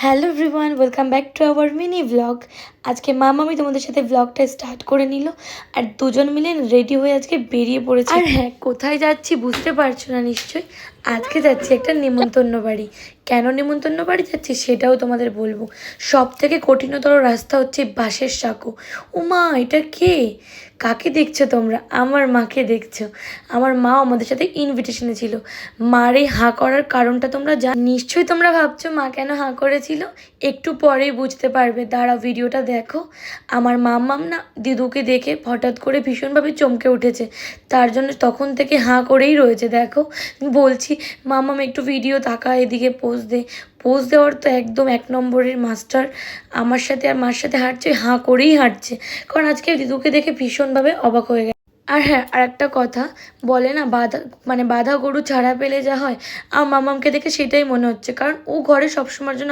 Hello everyone, welcome back to our mini blog. আজকে মামামি তোমাদের সাথে ব্লগটা স্টার্ট করে নিল আর দুজন মিলে রেডি হয়ে আজকে বেরিয়ে পড়েছে। আর হ্যাঁ, কোথায় যাচ্ছি বুঝতে পারছো না নিশ্চয়ই। আজকে যাচ্ছি একটা নেমন্তন্ন বাড়ি। কেন নেমন্তন্ন বাড়ি যাচ্ছি সেটাও তোমাদের বলবো। সব থেকে কঠিনতর রাস্তা হচ্ছে বাঁশের সাঁকো। উমা, এটা কে? কাকে দেখছো তোমরা? আমার মাকে দেখছো। আমার মা আমাদের সাথে ইনভিটেশনে ছিল। মার এই হাঁ করার কারণটা তোমরা নিশ্চয়ই তোমরা ভাবছো মা কেন হাঁ করেছিল। একটু পরেই বুঝতে পারবে, দাঁড়াও ভিডিওটা দেখো। আমার মাম্মাম না দিদুকে দেখে হঠাৎ করে ভীষণভাবে চমকে উঠেছে, তার জন্য তখন থেকে হাঁ করেই রয়েছে। দেখো বলছি, মাম্মাম একটু ভিডিও তাকা, এদিকে পোজ দে। পোজ দেওয়ার তো একদম এক নম্বরের মাস্টার। আমার সাথে আর মার সাথে হাঁটছে, হাঁ করেই হাঁটছে, কারণ আজকে দিদুকে দেখে ভীষণভাবে অবাক হয়ে গেছে। আর হ্যাঁ, আর একটা কথা, বলে না বাঁধা গরু ছাড়া পেলে যা হয়, আমার মামামকে দেখে সেটাই মনে হচ্ছে, কারণ ও ঘরে সবসময়ের জন্য